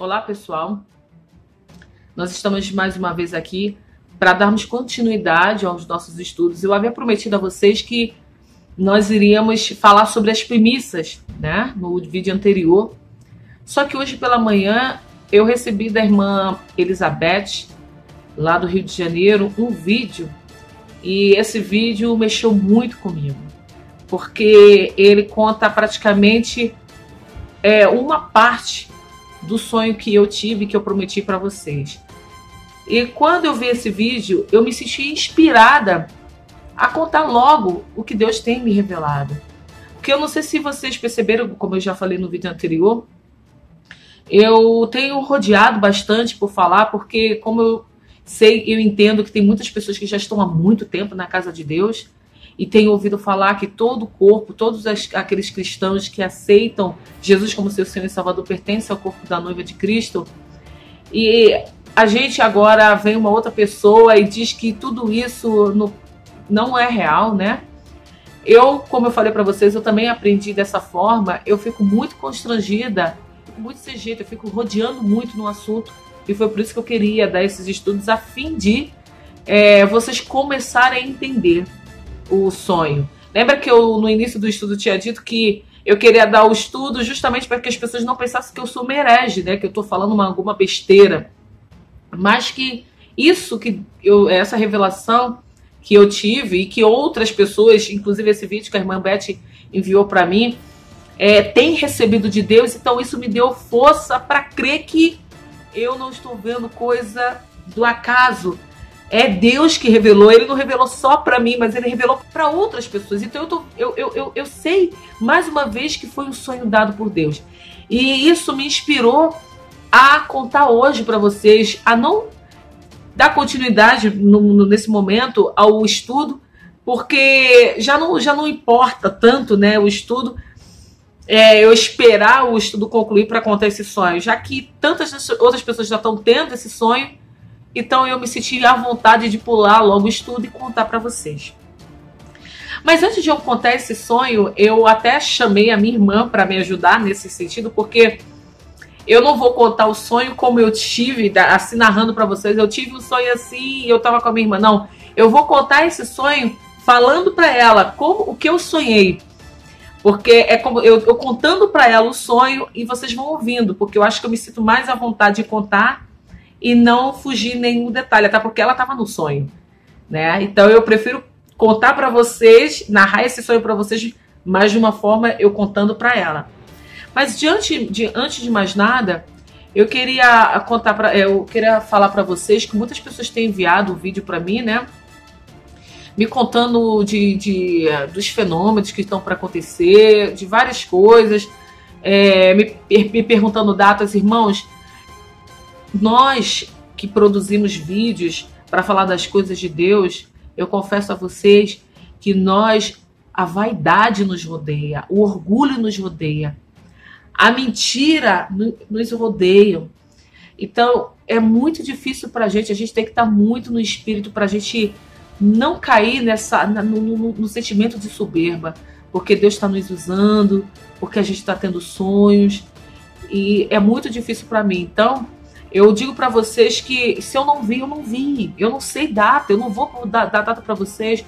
Olá, pessoal. Nós estamos mais uma vez aqui para darmos continuidade aos nossos estudos. Eu havia prometido a vocês que nós iríamos falar sobre as premissas, né, no vídeo anterior. Só que hoje pela manhã eu recebi da irmã Elizabeth, lá do Rio de Janeiro, um vídeo. E esse vídeo mexeu muito comigo, porque ele conta praticamente uma parte do sonho que eu tive, que eu prometi para vocês. E quando eu vi esse vídeo, eu me senti inspirada a contar logo o que Deus tem me revelado. Porque eu não sei se vocês perceberam, como eu já falei no vídeo anterior, eu tenho rodeado bastante por falar, porque como eu sei, eu entendo que tem muitas pessoas que já estão há muito tempo na casa de Deus e têm ouvido falar que todo o corpo, todos aqueles cristãos que aceitam Jesus como seu Senhor e Salvador pertencem ao corpo da noiva de Cristo. E a gente agora vem uma outra pessoa e diz que tudo isso não é real, né? Como eu falei para vocês, eu também aprendi dessa forma. Eu fico muito constrangida, fico muito sem jeito, eu fico rodeando muito no assunto. E foi por isso que eu queria dar esses estudos, a fim de vocês começarem a entender o sonho. Lembra que eu, no início do estudo, tinha dito que eu queria dar o estudo justamente para que as pessoas não pensassem que eu sou uma herege, né? Que eu estou falando alguma besteira. Mas que essa revelação que eu tive e que outras pessoas, inclusive esse vídeo que a irmã Beth enviou para mim, tem recebido de Deus. Então isso me deu força para crer que eu não estou vendo coisa do acaso. É Deus que revelou. Ele não revelou só para mim, mas ele revelou para outras pessoas. Então eu sei, mais uma vez, que foi um sonho dado por Deus. E isso me inspirou a contar hoje para vocês, a não dar continuidade nesse momento ao estudo, porque já não importa tanto, né, o estudo, eu esperar o estudo concluir para contar esse sonho, já que tantas outras pessoas já estão tendo esse sonho. Então eu me senti à vontade de pular logo o estudo e contar para vocês. Mas antes de eu contar esse sonho, eu até chamei a minha irmã para me ajudar nesse sentido, porque eu não vou contar o sonho como eu tive, assim, narrando para vocês. Eu tive um sonho assim e eu estava com a minha irmã. Não, eu vou contar esse sonho falando para ela o que eu sonhei. Porque é como eu contando para ela o sonho e vocês vão ouvindo, porque eu acho que eu me sinto mais à vontade de contar e não fugir nenhum detalhe, até porque ela estava no sonho, né? Então eu prefiro contar para vocês, narrar esse sonho para vocês, mas de uma forma eu contando para ela. Mas antes de mais nada, eu queria falar para vocês que muitas pessoas têm enviado o vídeo para mim, né? Me contando dos fenômenos que estão para acontecer, de várias coisas, me perguntando datas. Irmãos, nós que produzimos vídeos para falar das coisas de Deus, eu confesso a vocês que a vaidade nos rodeia, o orgulho nos rodeia, a mentira nos rodeia. Então é muito difícil para a gente tem que estar muito no espírito para a gente não cair no sentimento de soberba, porque Deus está nos usando, porque a gente está tendo sonhos, e é muito difícil para mim. Então eu digo para vocês que se eu não vi, eu não vi. Eu não sei data, eu não vou dar data para vocês.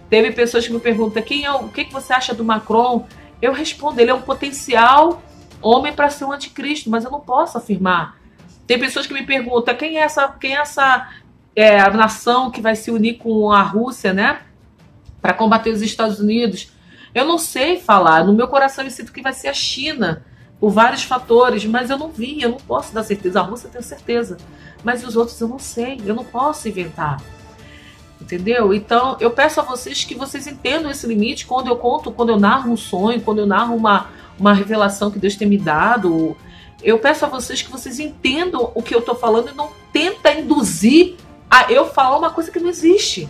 Teve pessoas que me perguntam o que você acha do Macron. Eu respondo, ele é um potencial homem para ser um anticristo, mas eu não posso afirmar. Tem pessoas que me perguntam quem é essa nação que vai se unir com a Rússia, né, para combater os Estados Unidos. Eu não sei falar. No meu coração eu sinto que vai ser a China, por vários fatores, mas eu não vi, eu não posso dar certeza. A Rússia eu tenho certeza, mas os outros eu não sei, eu não posso inventar, entendeu? Então eu peço a vocês que vocês entendam esse limite quando eu narro um sonho, quando eu narro uma revelação que Deus tem me dado. Eu peço a vocês que vocês entendam o que eu estou falando e não tenta induzir a eu falar uma coisa que não existe.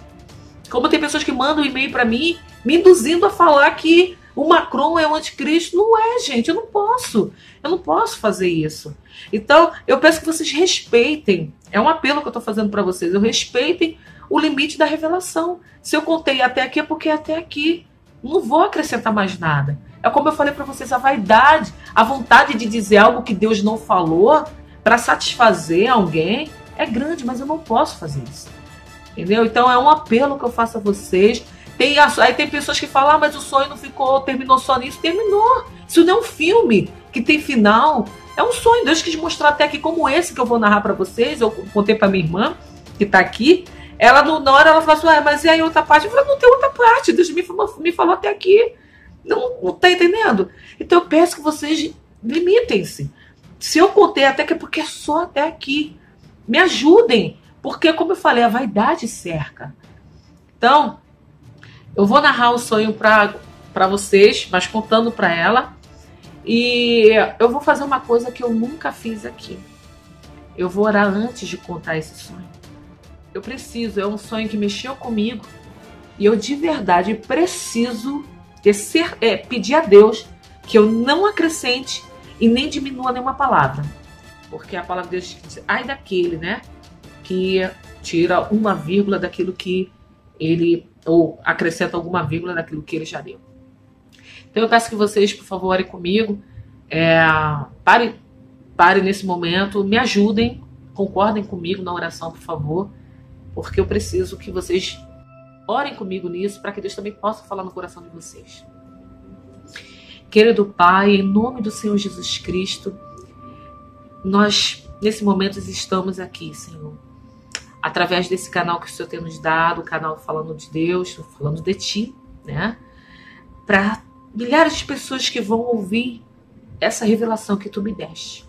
Como tem pessoas que mandam um e-mail para mim me induzindo a falar que o Macron é o anticristo. Não é, gente, eu não posso fazer isso. Então, eu peço que vocês respeitem, é um apelo que eu estou fazendo para vocês, respeitem o limite da revelação. Se eu contei até aqui, é porque é até aqui. Não vou acrescentar mais nada. É como eu falei para vocês, a vaidade, a vontade de dizer algo que Deus não falou, para satisfazer alguém é grande, mas eu não posso fazer isso. Entendeu? Então é um apelo que eu faço a vocês. Aí tem pessoas que falam, mas o sonho não ficou, terminou só nisso. Terminou. Isso não é um filme que tem final. É um sonho. Deus quis mostrar até aqui como esse que eu vou narrar para vocês. Eu contei para minha irmã, que está aqui. Ela, na hora, ela falou assim, mas e aí outra parte? Eu falei, não tem outra parte. Deus me falou até aqui. Não tá entendendo? Então eu peço que vocês limitem-se. Se eu contei até que é porque é só até aqui. Me ajudem. Porque, como eu falei, a vaidade cerca. Então, eu vou narrar o sonho para vocês, mas contando para ela. E eu vou fazer uma coisa que eu nunca fiz aqui. Eu vou orar antes de contar esse sonho. Eu preciso, é um sonho que mexeu comigo. E eu de verdade preciso pedir a Deus que eu não acrescente e nem diminua nenhuma palavra. Porque a palavra de Deus diz, ai daquele, né? Que tira uma vírgula daquilo que ele, ou acrescenta alguma vírgula daquilo que ele já deu. Então eu peço que vocês, por favor, orem comigo. Pare nesse momento, me ajudem, concordem comigo na oração, por favor. Porque eu preciso que vocês orem comigo nisso, para que Deus também possa falar no coração de vocês. Querido Pai, em nome do Senhor Jesus Cristo, nós, nesse momento, estamos aqui, Senhor. Através desse canal que o Senhor tem nos dado, o canal Falando de Deus, falando de Ti, né? Para milhares de pessoas que vão ouvir essa revelação que Tu me deste.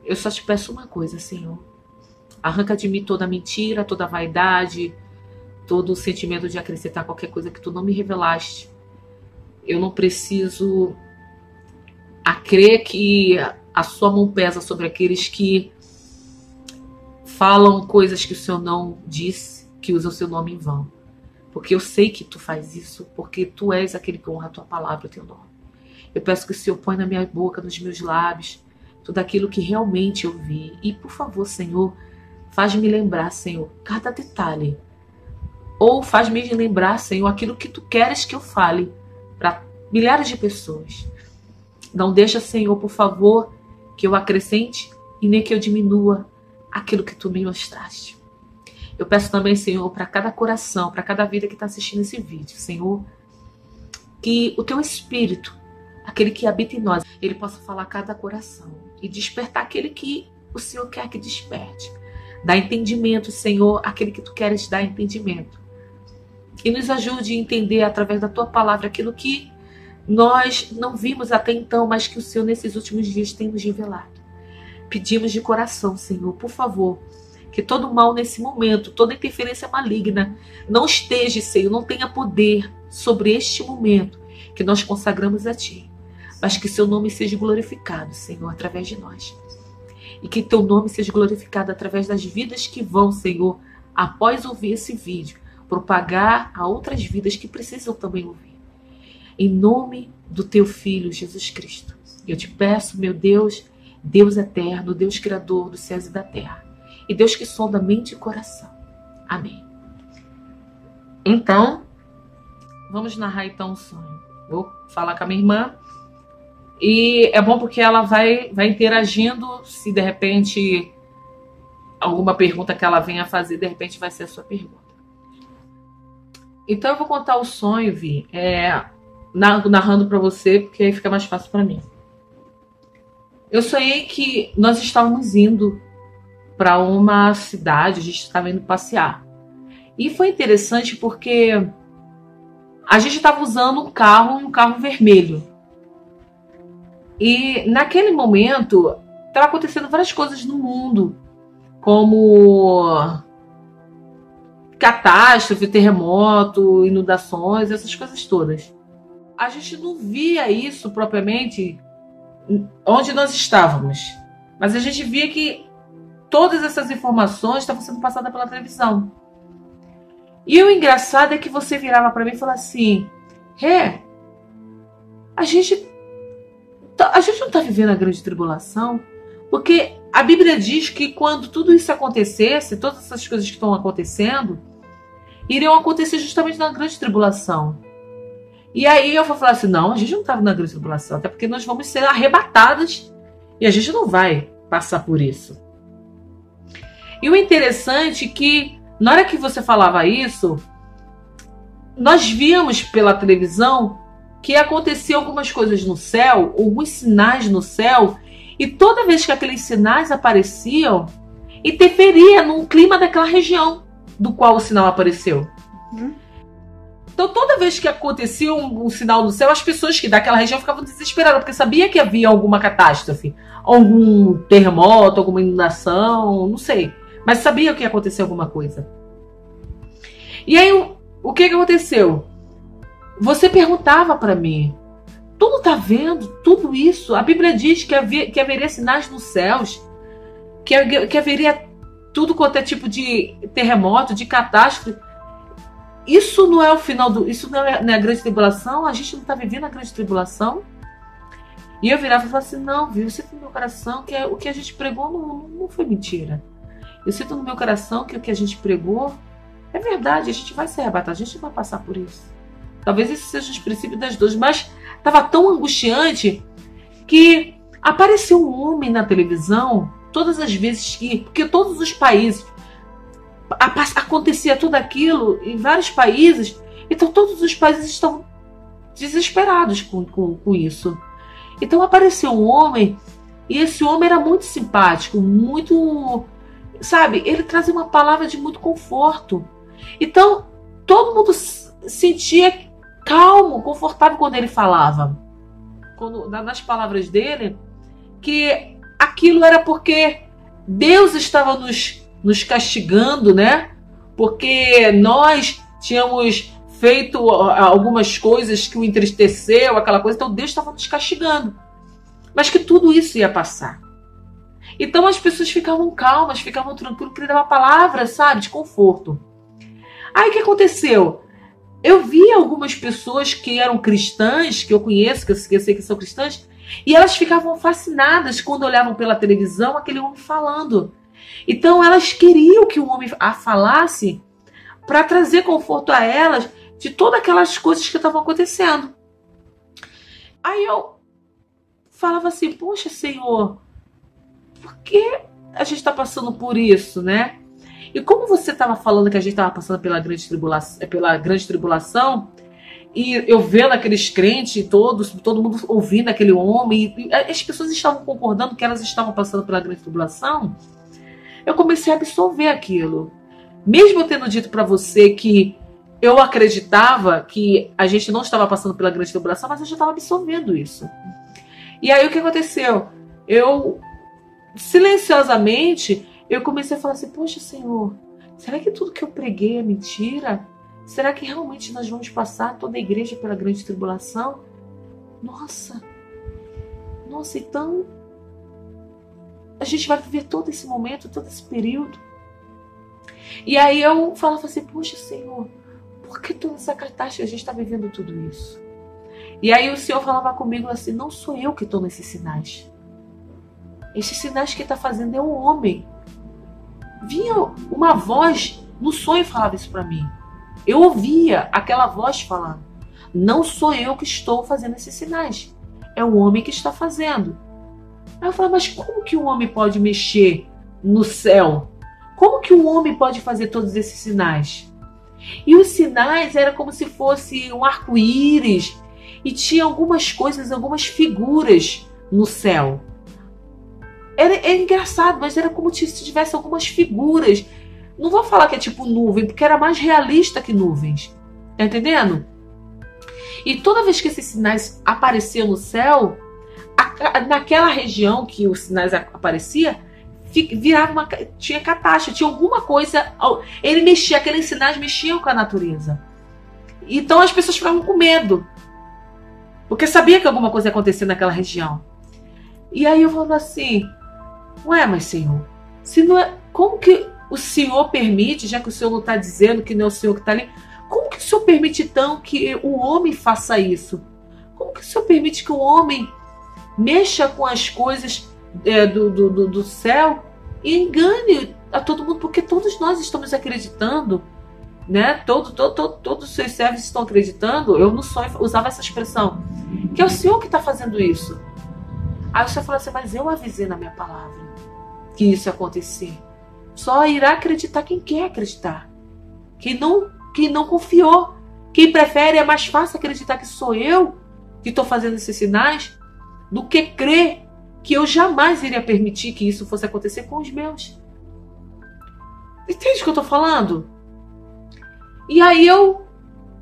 Eu só te peço uma coisa, Senhor. Arranca de mim toda mentira, toda vaidade, todo o sentimento de acrescentar qualquer coisa que Tu não me revelaste. Eu não preciso crer que a Sua mão pesa sobre aqueles que falam coisas que o Senhor não disse, que usam o Seu nome em vão. Porque eu sei que Tu faz isso, porque Tu és aquele que honra a Tua palavra, o Teu nome. Eu peço que o Senhor põe na minha boca, nos meus lábios, tudo aquilo que realmente eu vi. E, por favor, Senhor, faz-me lembrar, Senhor, cada detalhe. Ou faz-me lembrar, Senhor, aquilo que Tu queres que eu fale para milhares de pessoas. Não deixa, Senhor, por favor, que eu acrescente e nem que eu diminua aquilo que Tu me mostraste. Eu peço também, Senhor, para cada coração, para cada vida que está assistindo esse vídeo, Senhor, que o Teu Espírito, aquele que habita em nós, ele possa falar a cada coração e despertar aquele que o Senhor quer que desperte. Dá entendimento, Senhor, aquele que Tu queres dar entendimento. E nos ajude a entender através da Tua palavra aquilo que nós não vimos até então, mas que o Senhor nesses últimos dias tem nos revelado. Pedimos de coração, Senhor, por favor, que todo mal nesse momento, toda interferência maligna não esteja, Senhor, não tenha poder sobre este momento que nós consagramos a Ti. Mas que Seu nome seja glorificado, Senhor, através de nós. E que Teu nome seja glorificado através das vidas que vão, Senhor, após ouvir esse vídeo, propagar a outras vidas que precisam também ouvir. Em nome do Teu Filho, Jesus Cristo. Eu te peço, meu Deus, Deus eterno, Deus criador dos céus e da terra. E Deus que sonda mente e coração. Amém. Então, vamos narrar então o sonho. Vou falar com a minha irmã. E é bom porque ela vai interagindo. Se de repente alguma pergunta que ela venha fazer, de repente vai ser a sua pergunta. Então eu vou contar o sonho, Vi, narrando para você, porque aí fica mais fácil para mim. Eu sonhei que nós estávamos indo para uma cidade, a gente estava indo passear. E foi interessante porque a gente estava usando um carro vermelho. E naquele momento estava acontecendo várias coisas no mundo, como catástrofe, terremoto, inundações, essas coisas todas. A gente não via isso propriamente onde nós estávamos, mas a gente via que todas essas informações estavam sendo passadas pela televisão. E o engraçado é que você virava para mim e falava assim, a gente não está vivendo a grande tribulação, porque a Bíblia diz que quando tudo isso acontecesse, todas essas coisas que estão acontecendo, iriam acontecer justamente na grande tribulação. E aí eu vou assim, não, a gente não está na grande tribulação, até porque nós vamos ser arrebatadas e a gente não vai passar por isso. E o interessante é que, na hora que você falava isso, nós víamos pela televisão que aconteciam algumas coisas no céu, alguns sinais no céu, e toda vez que aqueles sinais apareciam, interferia no clima daquela região do qual o sinal apareceu. Então, toda vez que acontecia um sinal no céu, as pessoas que daquela região ficavam desesperadas, porque sabia que havia alguma catástrofe, algum terremoto, alguma inundação, não sei. Mas sabia que ia acontecer alguma coisa. E aí, o que aconteceu? Você perguntava para mim, tu não tá vendo tudo isso? A Bíblia diz que haveria sinais nos céus, que haveria tudo quanto é tipo de terremoto, de catástrofe. Isso não é o final isso não é a grande tribulação? A gente não está vivendo a grande tribulação? E eu virava e falava assim, não, viu, eu sinto no meu coração que o que a gente pregou não foi mentira. Eu sinto no meu coração que o que a gente pregou é verdade, a gente vai ser arrebatado, a gente vai passar por isso. Talvez esse seja os princípios das dores, mas estava tão angustiante que apareceu um homem na televisão todas as vezes porque todos os países acontecia tudo aquilo em vários países, então todos os países estavam desesperados com isso. Então apareceu um homem, e esse homem era muito simpático, muito, sabe, ele trazia uma palavra de muito conforto. Então todo mundo sentia calmo, confortável quando ele falava, nas palavras dele, que aquilo era porque Deus estava nos castigando, né? Porque nós tínhamos feito algumas coisas que o entristeceu, aquela coisa, então Deus estava nos castigando. Mas que tudo isso ia passar. Então as pessoas ficavam calmas, ficavam tranquilas, porque ele dava uma palavra, sabe, de conforto. Aí o que aconteceu? Eu vi algumas pessoas que eram cristãs, que eu conheço, que eu sei que são cristãs, e elas ficavam fascinadas quando olhavam pela televisão aquele homem falando. Então elas queriam que o homem a falasse para trazer conforto a elas de todas aquelas coisas que estavam acontecendo. Aí eu falava assim, poxa, Senhor, por que a gente está passando por isso, né? E como você estava falando que a gente estava passando pela grande tribulação, e eu vendo aqueles crentes todos, todo mundo ouvindo aquele homem, e as pessoas estavam concordando que elas estavam passando pela grande tribulação, eu comecei a absorver aquilo. Mesmo eu tendo dito para você que eu acreditava que a gente não estava passando pela grande tribulação, mas eu já estava absorvendo isso. E aí o que aconteceu? Eu, silenciosamente, eu comecei a falar assim, poxa, Senhor, será que tudo que eu preguei é mentira? Será que realmente nós vamos passar toda a igreja pela grande tribulação? Nossa, então a gente vai viver todo esse momento, todo esse período. E aí eu falava assim, poxa, Senhor, por que toda essa catástrofe a gente está vivendo tudo isso? E aí o Senhor falava comigo assim, não sou eu que estou nesses sinais. Esses sinais que está fazendo é o homem. Vinha uma voz no sonho e falava isso para mim. Eu ouvia aquela voz falando, não sou eu que estou fazendo esses sinais, é o homem que está fazendo. Aí eu falava, mas como que o homem pode mexer no céu? Como que o homem pode fazer todos esses sinais? E os sinais era como se fosse um arco-íris e tinha algumas coisas, algumas figuras no céu. Era engraçado, mas era como se tivesse algumas figuras. Não vou falar que é tipo nuvem, porque era mais realista que nuvens. Tá entendendo? E toda vez que esses sinais apareciam no céu, naquela região que os sinais apareciam, virava tinha catástrofe, tinha alguma coisa. Ele mexia, aqueles sinais mexiam com a natureza. Então as pessoas ficavam com medo, porque sabia que alguma coisa ia acontecer naquela região. E aí eu falo assim, ué, mas Senhor, se não é, como que o Senhor permite, já que o Senhor não está dizendo que não é o Senhor que está ali, como que o Senhor permite então que o homem faça isso? Como que o Senhor permite que o homem mexa com as coisas do céu e engane a todo mundo? Porque todos nós estamos acreditando, né? Todos os seus servos estão acreditando. Eu no sonho usava essa expressão, que é o Senhor que está fazendo isso. Aí você fala assim, mas eu avisei na minha palavra que isso ia acontecer. Só irá acreditar quem quer acreditar. Quem não confiou. Quem prefere, é mais fácil acreditar que sou eu que estou fazendo esses sinais do que crer que eu jamais iria permitir que isso fosse acontecer com os meus. Entende o que eu estou falando? E aí eu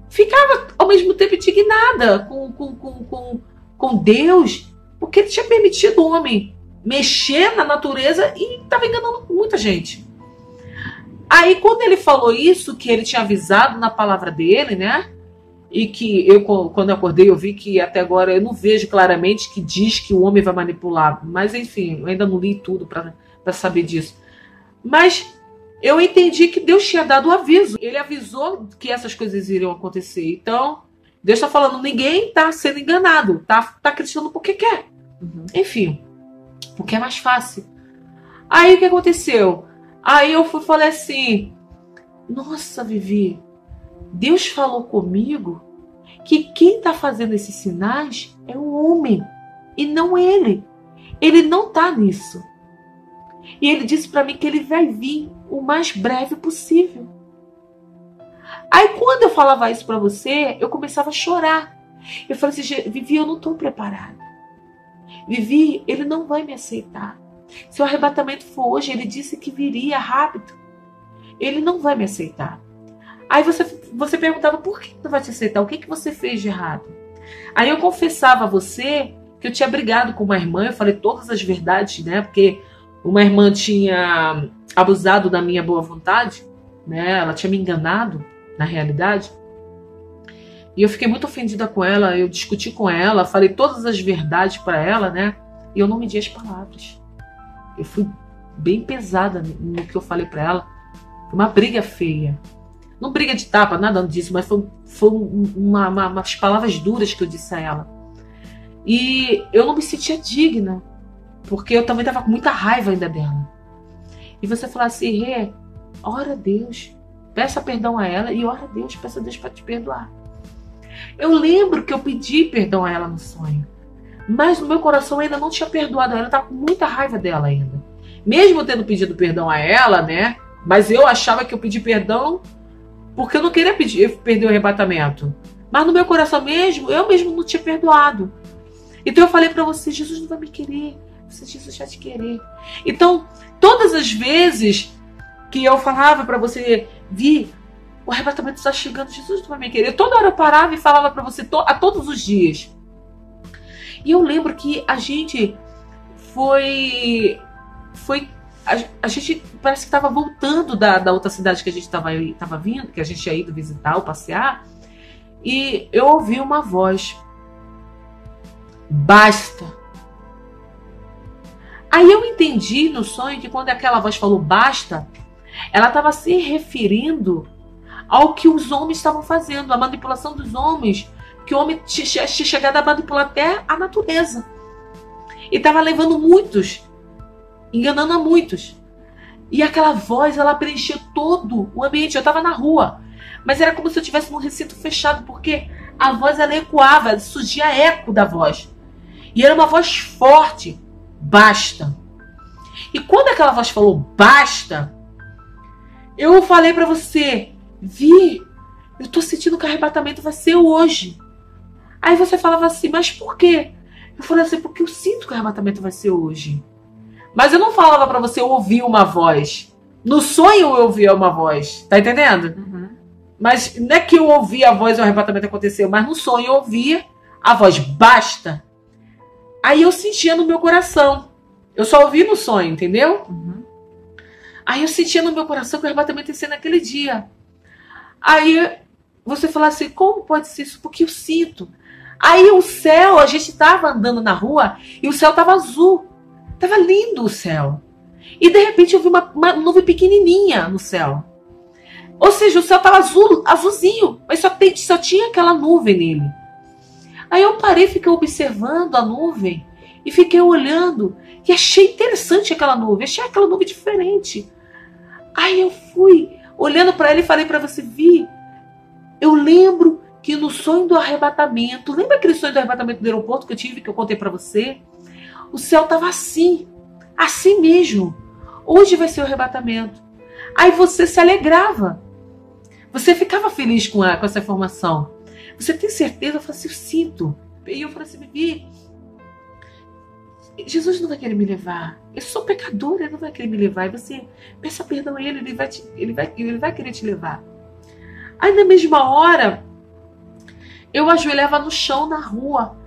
ficava ao mesmo tempo indignada com Deus, porque ele tinha permitido o homem mexer na natureza e estava enganando muita gente. Aí quando ele falou isso, que ele tinha avisado na palavra dele, né? E que eu, quando eu acordei, eu vi que até agora eu não vejo claramente que diz que o homem vai manipular. Mas enfim, eu ainda não li tudo para saber disso. Mas eu entendi que Deus tinha dado o aviso. Ele avisou que essas coisas iriam acontecer. Então, Deus está falando, ninguém está sendo enganado. Tá acreditando porque quer. Enfim, porque é mais fácil. Aí o que aconteceu? Aí eu falei assim, nossa, Vivi, Deus falou comigo que quem está fazendo esses sinais é o homem e não ele. Ele não está nisso. E ele disse para mim que ele vai vir o mais breve possível. Aí quando eu falava isso para você, eu começava a chorar. Eu falei assim, Vivi, eu não estou preparada. Vivi, ele não vai me aceitar. Se o arrebatamento for hoje, ele disse que viria rápido. Ele não vai me aceitar. Aí você perguntava, por que não vai te aceitar? O que você fez de errado? Aí eu confessava a você que eu tinha brigado com uma irmã, eu falei todas as verdades, né? Porque uma irmã tinha abusado da minha boa vontade, né? Ela tinha me enganado, na realidade. E eu fiquei muito ofendida com ela, eu discuti com ela, falei todas as verdades para ela, né? E eu não medi as palavras. Eu fui bem pesada no que eu falei para ela. Foi uma briga feia. Não briga de tapa, nada disso, mas foi umas palavras duras que eu disse a ela. E eu não me sentia digna, porque eu também estava com muita raiva ainda dela. E você fala assim, Rê, ora a Deus, peça perdão a ela e ora a Deus, peça a Deus para te perdoar. Eu lembro que eu pedi perdão a ela no sonho, mas no meu coração eu ainda não tinha perdoado ela, eu estava com muita raiva dela ainda. Mesmo eu tendo pedido perdão a ela, né? Mas eu achava que eu pedi perdão porque eu não queria perder o arrebatamento. Mas no meu coração mesmo, eu mesmo não tinha perdoado. Então eu falei para você, Jesus não vai me querer, Jesus vai te querer. Então, todas as vezes que eu falava para você, Vi, o arrebatamento está chegando, Jesus não vai me querer. Toda hora eu parava e falava para você, a todos os dias. E eu lembro que a gente a gente parece que estava voltando da outra cidade que a gente estava vindo, que a gente tinha ido visitar ou passear, e eu ouvi uma voz, basta. Aí eu entendi no sonho que quando aquela voz falou basta, ela estava se referindo ao que os homens estavam fazendo, a manipulação dos homens, que o homem tinha chegado a manipular até a natureza. E estava levando muitos, enganando a muitos. E aquela voz, ela preencheu todo o ambiente. Eu estava na rua, mas era como se eu estivesse num recinto fechado, porque a voz, ela ecoava, surgia eco da voz. E era uma voz forte, basta. E quando aquela voz falou basta, eu falei para você, Vi, eu tô sentindo que o arrebatamento vai ser hoje. Aí você falava assim, mas por quê? Eu falei assim, porque eu sinto que o arrebatamento vai ser hoje. Mas eu não falava pra você ouvir uma voz. No sonho eu ouvia uma voz. Tá entendendo? Uhum. Mas não é que eu ouvi a voz e o arrebatamento aconteceu, mas no sonho eu ouvia a voz, basta. Aí eu sentia no meu coração. Eu só ouvi no sonho, entendeu? Uhum. Aí eu sentia no meu coração que o arrebatamento ia ser naquele dia. Aí você fala assim, como pode ser isso? Porque eu sinto. Aí o céu, a gente estava andando na rua e o céu estava azul. Tava lindo o céu. E de repente eu vi uma nuvem pequenininha no céu. Ou seja, o céu tava azulzinho, mas só tinha aquela nuvem nele. Aí eu parei, fiquei observando a nuvem e fiquei olhando e achei interessante aquela nuvem, achei aquela nuvem diferente. Aí eu fui olhando para ela e falei para você, Vi, eu lembro que no sonho do arrebatamento, lembra aquele sonho do arrebatamento do aeroporto que eu tive, que eu contei para você? o céu estava assim mesmo. Hoje vai ser o arrebatamento. Aí você se alegrava. Você ficava feliz com essa informação. Você tem certeza? Eu falei assim, eu sinto. E eu falei assim, Vivi, Jesus não vai querer me levar. Eu sou pecadora, ele não vai querer me levar. E você peça perdão a ele, ele vai querer te levar. Aí na mesma hora, eu ajoelhava no chão, na rua,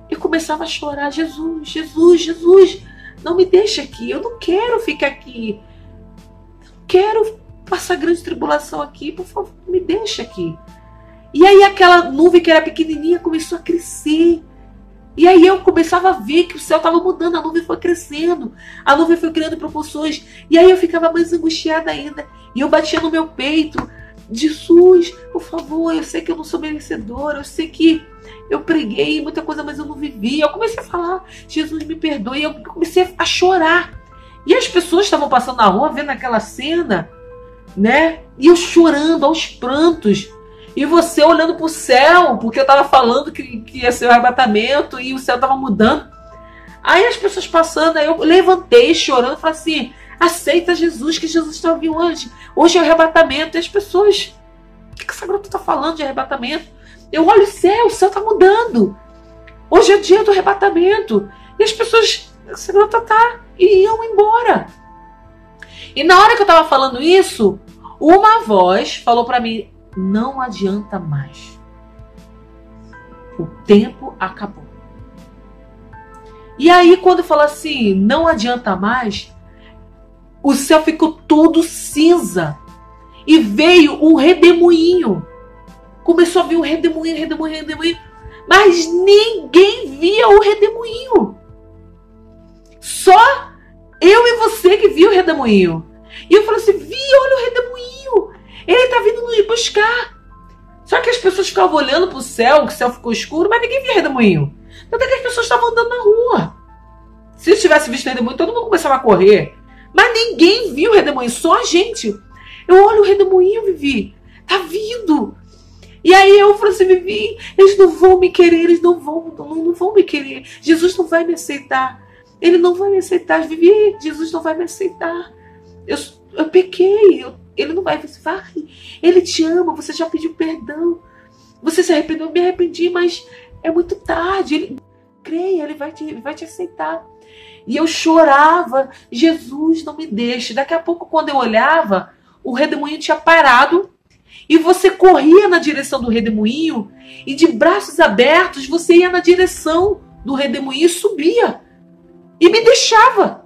e começava a chorar. Jesus, Jesus, Jesus, não me deixa aqui. Eu não quero ficar aqui. Eu não quero passar grande tribulação aqui. Por favor, me deixa aqui. E aí aquela nuvem que era pequenininha começou a crescer. E aí eu começava a ver que o céu estava mudando, a nuvem foi crescendo, a nuvem foi criando proporções. E aí eu ficava mais angustiada ainda. E eu batia no meu peito. Jesus, por favor, eu sei que eu não sou merecedora, eu sei que eu preguei muita coisa, mas eu não vivi. Eu comecei a falar, Jesus, me perdoe. E eu comecei a chorar. E as pessoas estavam passando na rua, vendo aquela cena, né? E eu chorando aos prantos. E você olhando para o céu, porque eu estava falando que ia ser o arrebatamento e o céu estava mudando. Aí as pessoas passando, aí eu levantei chorando e falei assim, aceita Jesus, que Jesus está vindo hoje. Hoje é o arrebatamento. E as pessoas, o que essa garota está falando de arrebatamento? Eu olho o céu está mudando. Hoje é o dia do arrebatamento. E as pessoas, essa garota tá, e iam embora. E na hora que eu estava falando isso, uma voz falou para mim, não adianta mais. O tempo acabou. E aí quando falou assim, não adianta mais, o céu ficou todo cinza. E veio um redemoinho. Começou a vir um redemoinho. Mas ninguém via o redemoinho. Só eu e você que viu o redemoinho. E eu falei assim, olha o redemoinho. Ele tá vindo nos buscar. Só que as pessoas ficavam olhando pro céu, que o céu ficou escuro, mas ninguém via redemoinho. Tanto é que as pessoas estavam andando na rua. Se eu tivesse visto o redemoinho, todo mundo começava a correr. Mas ninguém viu o redemoinho, só a gente. Eu olho o redemoinho, Vivi. Tá vindo. E aí eu falei assim, Vivi, eles não vão me querer, eles não vão me querer. Jesus não vai me aceitar. Ele não vai me aceitar. Vivi, Jesus não vai me aceitar. Eu pequei, ele não vai. Ele te ama, você já pediu perdão. Você se arrependeu, eu me arrependi, mas é muito tarde. Creia, ele vai te aceitar. E eu chorava, Jesus, não me deixe. Daqui a pouco, quando eu olhava, o redemoinho tinha parado. E você corria na direção do redemoinho. E de braços abertos, você ia na direção do redemoinho e subia. E me deixava.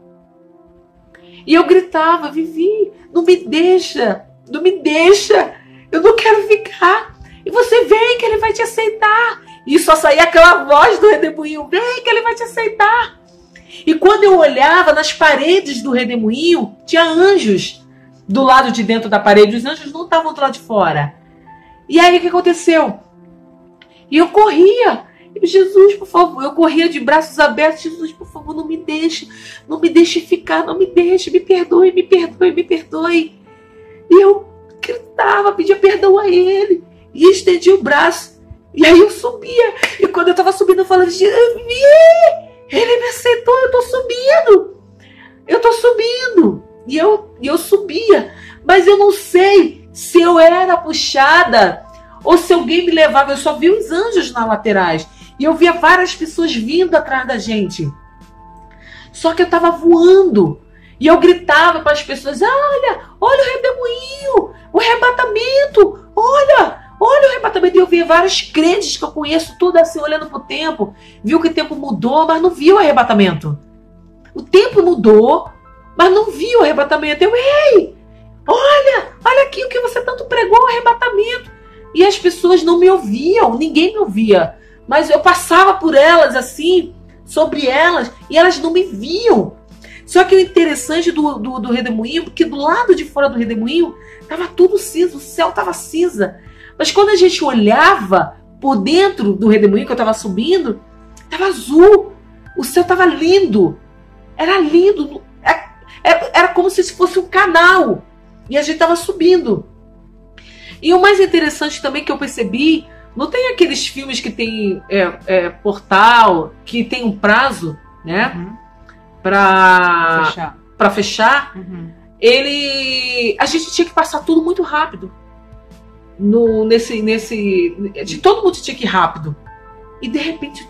E eu gritava, Vivi, não me deixa. Não me deixa. Eu não quero ficar. E você vem que ele vai te aceitar. E só saía aquela voz do redemoinho. Vem que ele vai te aceitar. E quando eu olhava nas paredes do redemoinho, tinha anjos do lado de dentro da parede. Os anjos não estavam do lado de fora. E aí o que aconteceu? E eu corria. Jesus, por favor, eu corria de braços abertos. Jesus, por favor, não me deixe. Não me deixe ficar, não me deixe. Me perdoe, me perdoe, me perdoe. E eu gritava, pedia perdão a ele. E estendia o braço. E aí eu subia. E quando eu estava subindo, eu falava, ele me aceitou, eu tô subindo. Eu tô subindo. E eu subia. Mas eu não sei se eu era puxada ou se alguém me levava. Eu só vi os anjos nas laterais. E eu via várias pessoas vindo atrás da gente. Só que eu tava voando. E eu gritava para as pessoas, olha o redemoinho, o arrebatamento, olha o arrebatamento. E eu via vários crentes que eu conheço, tudo assim, olhando pro tempo. Viu que o tempo mudou, mas não viu o arrebatamento. O tempo mudou, mas não viu o arrebatamento. Ei, olha aqui o que você tanto pregou, o arrebatamento. E as pessoas não me ouviam, ninguém me ouvia. Mas eu passava por elas assim, sobre elas, e elas não me viam. Só que o interessante do redemoinho, porque do lado de fora do redemoinho estava tudo cinza, o céu estava cinza. Mas quando a gente olhava por dentro do redemoinho, que eu estava subindo, estava azul. O céu estava lindo. Era lindo. Era como se fosse um canal. E a gente estava subindo. E o mais interessante também que eu percebi, não tem aqueles filmes que tem portal, que tem um prazo, né? Uhum. para fechar, Uhum. a gente tinha que passar tudo muito rápido. Todo mundo tinha que ir rápido. E de repente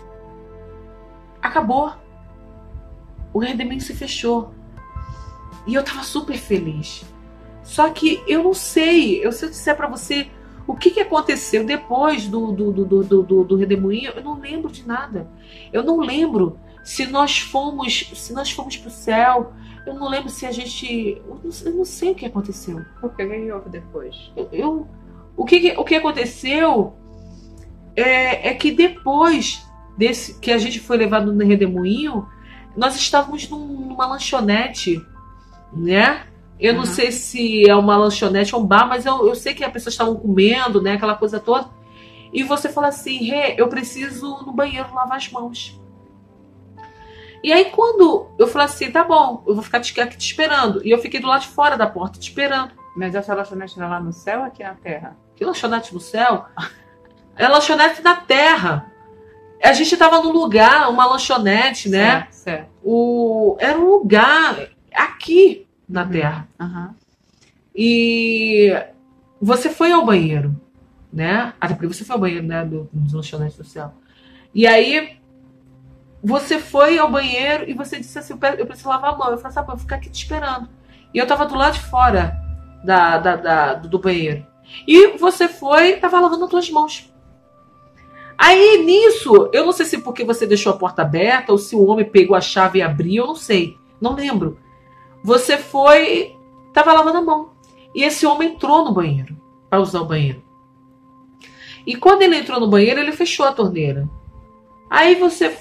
acabou. O Redemoinho se fechou. E eu tava super feliz. Só que eu não sei, se eu disser pra você o que aconteceu depois do Redemoinho, eu não lembro de nada. Eu não lembro se nós fomos pro céu. Eu não lembro se a gente... Eu não sei o que aconteceu. O que houve depois? O que aconteceu é que depois desse que a gente foi levado no Redemoinho, nós estávamos numa lanchonete, né? Eu não sei se é uma lanchonete ou um bar, mas eu sei que as pessoas estavam comendo, né? Aquela coisa toda. E você fala assim, Rê, eu preciso no banheiro lavar as mãos. E aí quando eu falei assim, tá bom, eu vou ficar aqui te esperando. E eu fiquei do lado de fora da porta te esperando. Mas essa lanchonete era lá no céu ou aqui na terra? Que lanchonete no céu? É lanchonete na terra. A gente tava num lugar, uma lanchonete, né? Certo. Era um lugar aqui na terra. Uhum. E você foi ao banheiro, né? Até porque você foi ao banheiro, né? Dos lanchonetes do céu. E aí você foi ao banheiro e você disse assim, eu preciso lavar a mão. Eu falei assim, eu vou ficar aqui te esperando. E eu tava do lado de fora do banheiro. E você tava lavando as tuas mãos. Aí, nisso, eu não sei se porque você deixou a porta aberta ou se o homem pegou a chave e abriu, eu não sei. Não lembro. Você tava lavando a mão. E esse homem entrou no banheiro, para usar o banheiro. E quando ele entrou no banheiro, ele fechou a torneira. Aí você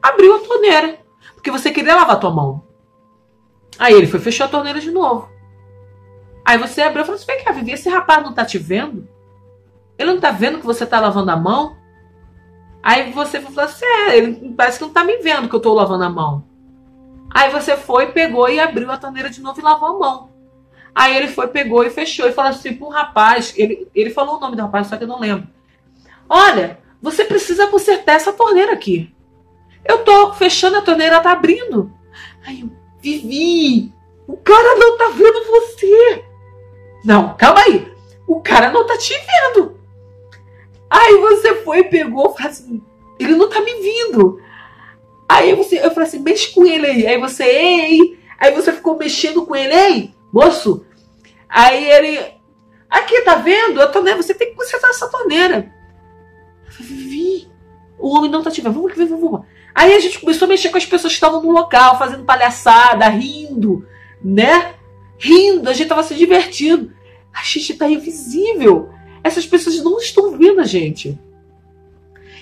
abriu a torneira, porque você queria lavar a tua mão. Aí ele fechou a torneira de novo. Aí você abriu e falou assim, vem cá, Vivi, esse rapaz não tá te vendo? Ele não tá vendo que você tá lavando a mão? Aí você falou assim, ele parece que não tá me vendo que eu tô lavando a mão. Aí você pegou e abriu a torneira de novo e lavou a mão. Aí ele pegou e fechou e falou assim pro rapaz, ele falou o nome do rapaz, só que eu não lembro. Olha, você precisa consertar essa torneira aqui. Eu tô fechando a torneira, ela tá abrindo. Aí eu, Vivi, o cara não tá vendo você. Não, calma aí. O cara não tá te vendo. Aí você pegou, falou assim, ele não tá me vindo. Aí eu falei assim, mexe com ele aí. Aí você, ei. Aí você ficou mexendo com ele, ei, moço. Aí ele, aqui, tá vendo? A torneira, você tem que consertar essa torneira. Eu falei, Vivi, o homem não tá te vendo. Vamos. Aí a gente começou a mexer com as pessoas que estavam no local, fazendo palhaçada, rindo, né? Rindo, a gente tava se divertindo. A gente tá invisível. Essas pessoas não estão vendo a gente.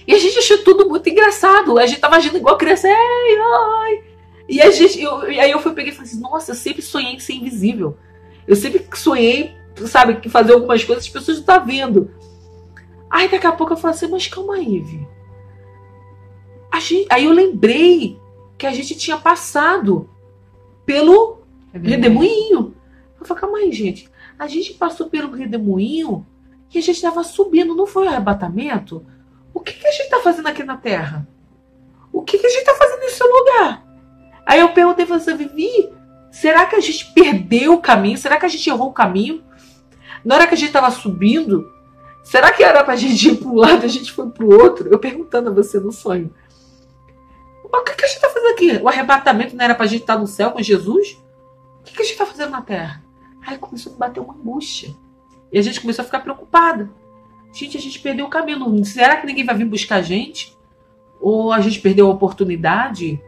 E a gente achou tudo muito engraçado. A gente tava agindo igual criança. Ei, oi. E aí eu peguei e falei assim, nossa, eu sempre sonhei em ser invisível. Eu sempre sonhei, sabe, que fazer algumas coisas as pessoas não estão vendo. Aí daqui a pouco eu falei assim, mas calma aí, Vi. Aí eu lembrei que a gente tinha passado pelo Redemoinho. Eu falei, calma aí, gente. A gente passou pelo Redemoinho e a gente estava subindo, não foi o arrebatamento? O que a gente está fazendo aqui na Terra? O que a gente está fazendo nesse lugar? Aí eu perguntei para você, Vivi, será que a gente perdeu o caminho? Será que a gente errou o caminho? Na hora que a gente estava subindo, será que era para a gente ir para um lado e a gente foi para o outro? Eu perguntando a você no sonho. O que a gente está fazendo aqui? O arrebatamento não era para a gente estar no céu com Jesus? O que a gente está fazendo na Terra? Aí começou a bater uma angústia. E a gente começou a ficar preocupada. Gente, a gente perdeu o caminho. Será que ninguém vai vir buscar a gente? Ou a gente perdeu a oportunidade?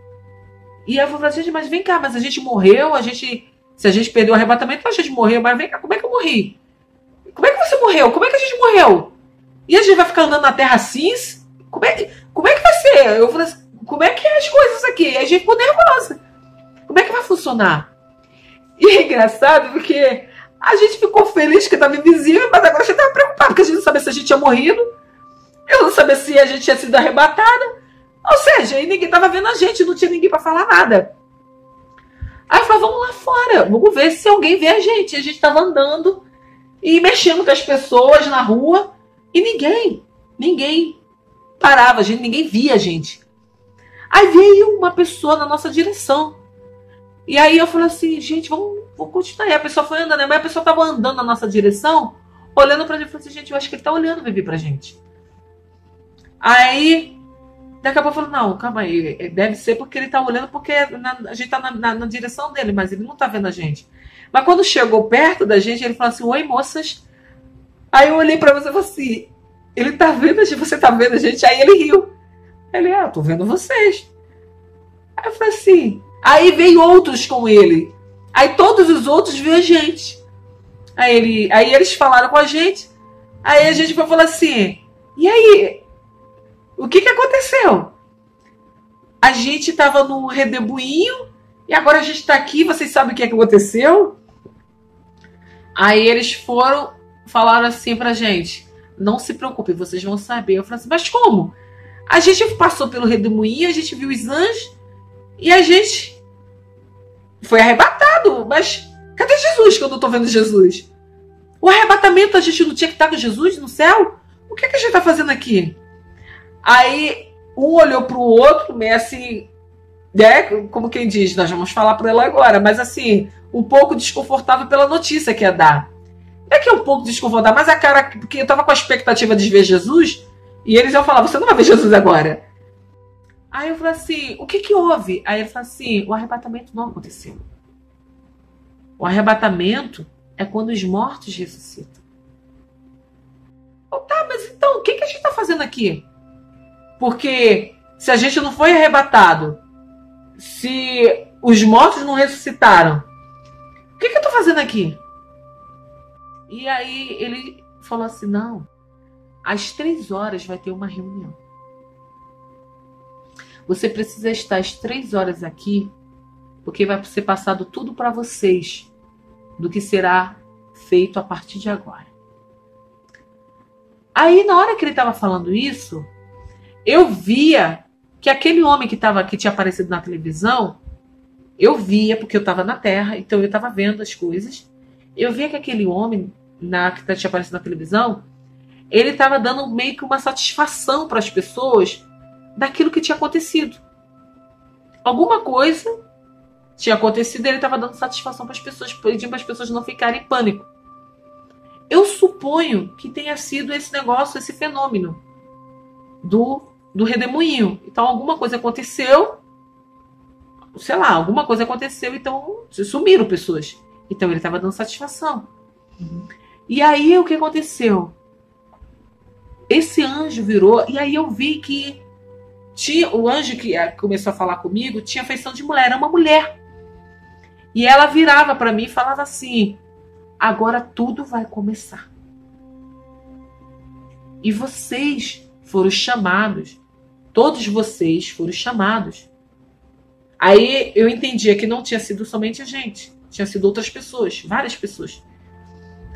E aí eu falei, gente, mas vem cá, mas a gente morreu, se a gente perdeu o arrebatamento, a gente morreu, mas vem cá, como é que eu morri? Como é que você morreu? Como é que a gente morreu? E a gente vai ficar andando na Terra assim? Como é que vai ser? Eu falei assim, como é que é as coisas aqui? E a gente ficou nervosa. Como é que vai funcionar? E é engraçado porque a gente ficou feliz que estava invisível, mas agora a gente estava preocupado, porque a gente não sabia se a gente tinha morrido, eu não sabia se a gente tinha sido arrebatada, ou seja, aí ninguém estava vendo a gente, não tinha ninguém para falar nada. Aí eu falei, vamos lá fora, vamos ver se alguém vê a gente. A gente estava andando e mexendo com as pessoas na rua e ninguém parava, ninguém via a gente. Aí veio uma pessoa na nossa direção. E aí eu falei assim, gente, vamos continuar. E a pessoa foi andando, mas a pessoa estava andando na nossa direção, olhando pra gente, e falou assim, gente, eu acho que ele tá olhando o Vivi pra gente. Aí, daqui a pouco eu falei, não, calma aí, deve ser porque ele tá olhando, porque a gente tá na direção dele, mas ele não tá vendo a gente. Mas quando chegou perto da gente, ele falou assim, oi, moças. Aí eu olhei pra você e falei assim, ele tá vendo a gente, você tá vendo a gente? Aí ele riu. Ele, eu tô vendo vocês. Aí eu falei assim, aí veio outros com ele. Aí todos os outros viram a gente. Aí eles falaram com a gente. Aí a gente foi falar assim, e aí, o que aconteceu? A gente tava no redemoinho e agora a gente tá aqui, vocês sabem o que aconteceu? Aí eles falaram assim pra gente, não se preocupe, vocês vão saber. Eu falei assim, mas como? A gente passou pelo redemoinho, a gente viu os anjos e a gente foi arrebatado. Mas cadê Jesus que eu não tô vendo Jesus? O arrebatamento, a gente não tinha que estar com Jesus no céu? O que a gente tá fazendo aqui? Aí um olhou pro outro, meio assim, né? Como quem diz, nós vamos falar para ela agora, mas assim, um pouco desconfortável pela notícia que ia dar. Não é que é um pouco desconfortável, mas a cara, porque eu tava com a expectativa de ver Jesus, e eles iam falar, você não vai ver Jesus agora. Aí eu falei assim, o que houve? Aí ele falou assim, o arrebatamento não aconteceu. O arrebatamento é quando os mortos ressuscitam. Tá, mas então, o que a gente tá fazendo aqui? Porque se a gente não foi arrebatado, se os mortos não ressuscitaram, o que eu tô fazendo aqui? E aí ele falou assim, não, às 3 horas vai ter uma reunião. Você precisa estar às 3 horas aqui, porque vai ser passado tudo para vocês do que será feito a partir de agora. Aí, na hora que ele estava falando isso, eu via que aquele homem que tinha aparecido na televisão, eu via, porque eu estava na Terra, então eu estava vendo as coisas. Eu via que aquele homem que tinha aparecido na televisão, ele estava dando meio que uma satisfação para as pessoas daquilo que tinha acontecido. Alguma coisa tinha acontecido e ele estava dando satisfação para as pessoas, pedindo para as pessoas não ficarem em pânico. Eu suponho que tenha sido esse negócio, esse fenômeno do redemoinho. Então alguma coisa aconteceu, sei lá, alguma coisa aconteceu, então sumiram pessoas. Então ele estava dando satisfação. E aí o que aconteceu? Esse anjo virou, e aí eu vi que o anjo que começou a falar comigo tinha feição de mulher, era uma mulher. E ela virava para mim e falava assim, agora tudo vai começar. E vocês foram chamados, todos vocês foram chamados. Aí eu entendia que não tinha sido somente a gente, tinha sido outras pessoas, várias pessoas.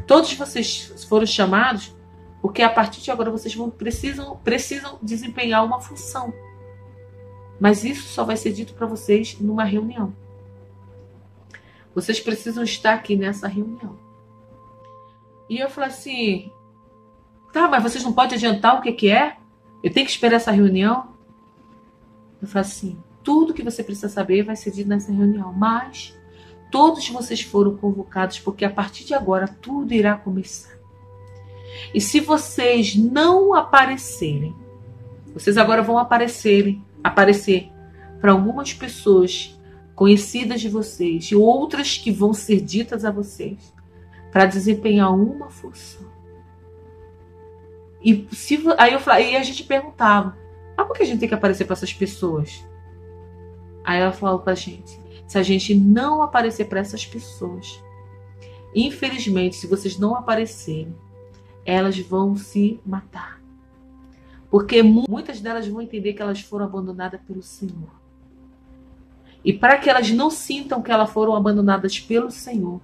Todos vocês foram chamados porque a partir de agora vocês precisam desempenhar uma função. Mas isso só vai ser dito para vocês numa reunião. Vocês precisam estar aqui nessa reunião. E eu falei assim, tá, mas vocês não podem adiantar o que é? Eu tenho que esperar essa reunião? Eu falei assim, tudo que você precisa saber vai ser dito nessa reunião, mas todos vocês foram convocados porque a partir de agora tudo irá começar. E se vocês não aparecerem, vocês agora vão aparecer para algumas pessoas conhecidas de vocês e outras que vão ser ditas a vocês para desempenhar uma função. Aí a gente perguntava, por que a gente tem que aparecer para essas pessoas? Aí ela falou para a gente, se a gente não aparecer para essas pessoas, infelizmente, se vocês não aparecerem, elas vão se matar. Porque muitas delas vão entender que elas foram abandonadas pelo Senhor. E para que elas não sintam que elas foram abandonadas pelo Senhor,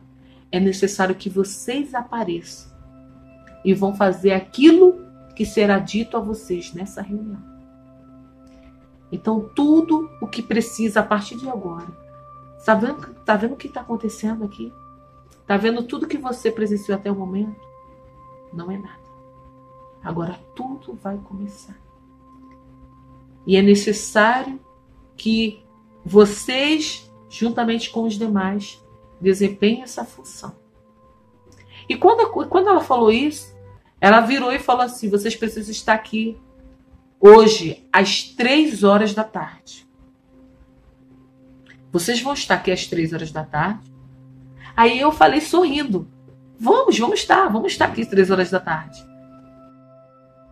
é necessário que vocês apareçam e vão fazer aquilo que será dito a vocês nessa reunião. Então, tudo o que precisa a partir de agora. Tá vendo o que está acontecendo aqui? Tá vendo tudo que você presenciou até o momento? Não é nada. Agora tudo vai começar. E é necessário que vocês juntamente com os demais, desempenhem essa função. E quando ela falou isso, ela virou e falou assim: vocês precisam estar aqui hoje, às 3 horas da tarde. Vocês vão estar aqui às 3 horas da tarde. Aí eu falei sorrindo: vamos estar aqui às 3 horas da tarde.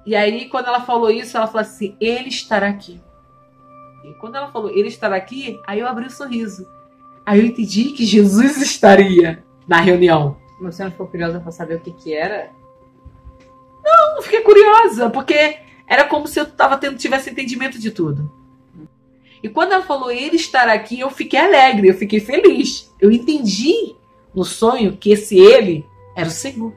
E aí, quando ela falou isso, ela falou assim: ele estará aqui. E quando ela falou ele estará aqui, aí eu abri o sorriso. Aí eu entendi que Jesus estaria na reunião. Você não ficou curiosa para saber o que era? Não fiquei curiosa, porque era como se eu tivesse entendimento de tudo. E quando ela falou ele estará aqui, eu fiquei alegre, eu fiquei feliz. Eu entendi no sonho que esse ele era o Senhor.